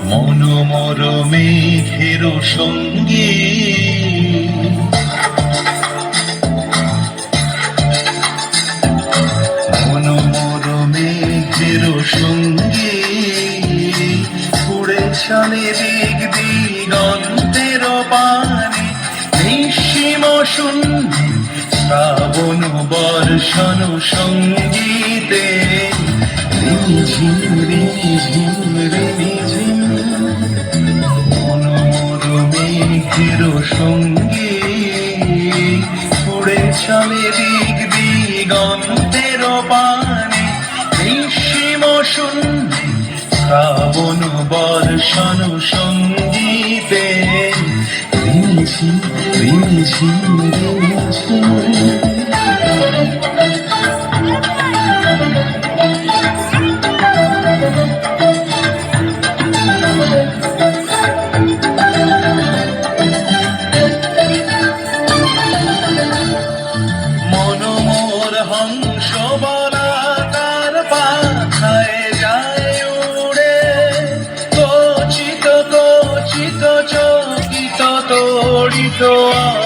মনোমর মেঘের সঙ্গে মনোমর মেঘের সঙ্গে উড়ে চলে দিক দিগন্তের পানে নিঃসীম শূন্যে শ্রাবণ বর্ষণ সঙ্গীতে রিঝিম রিঝিম রিঝিম মনোমর মেঘের সঙ্গে উড়ে চলে দিক দিগন্তের পানে নিঃসীম শূন্যে শ্রাবণ বর্ষণ সঙ্গীতে রিঝিম রিঝিম রিঝিম। মনোমর হংস বলা তার পাখায় যায় উড়ে কচিত কচিত চকিত তড়িত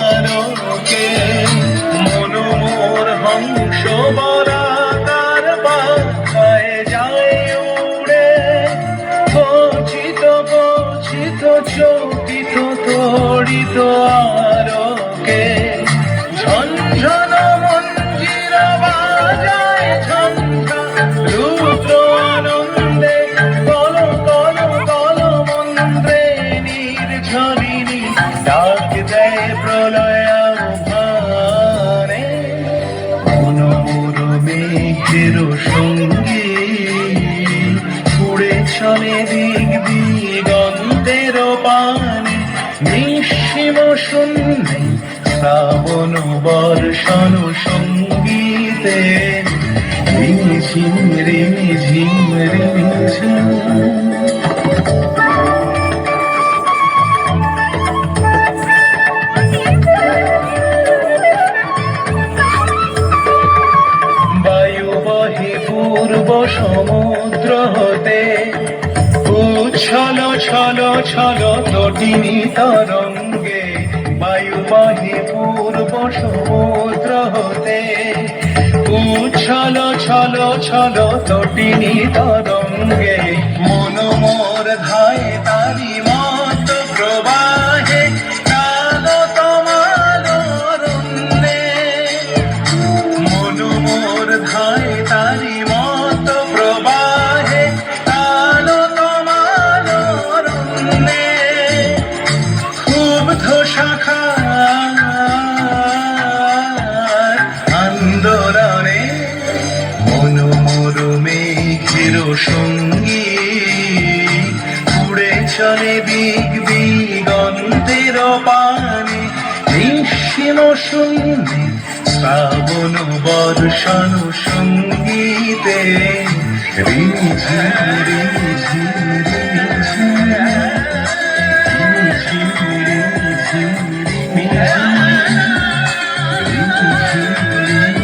আলোকে মনোমর হংস বলা তার পাখায় যায় উড়ে কচিত কচিত চকিত তড়িত আলোকে ঝনঝন মঞ্জির বাজায় ঝঞ্ঝা রুদ্র আনন্দে কল কল কল মন্ত্রে নির্ঝরিণী ডাক দেয় প্রলয় আহ্বানে মনোমর মেঘের সঙ্গে উড়ে চলে দিক দিগন্তের পানে নিঃসীম শূন্যে শ্রাবণ বর্ষণ সঙ্গীতে রিঝিম রিঝিম রিঝিম। বায়ু বহে পূর্ব সমুদ্র হতে উচ্ছল ছল ছল তটিনী তরঙ্গে বায়ু বহে পূর্ব সমুদ্র হতে উচ্ছল ছল ছল তটিনী তরঙ্গে মনোমর ধায় তারি মত প্রবাহে কাল তমাল অরণ্যে মনোমর ধায় তারি মত প্রবাহে কাল তমাল অরণ্যে ক্ষুব্ধ শাখা আন্দোলনে মনোমর মেঘের সঙ্গে উড়ে চলে দিক দিগন্তের পানে নিঃসীম শূন্যে শ্রাবণ বর্ষণ সঙ্গীতে রিঝিম রিঝিম রিঝিম রিঝিম রিঝিম রিঝিম রিঝিম।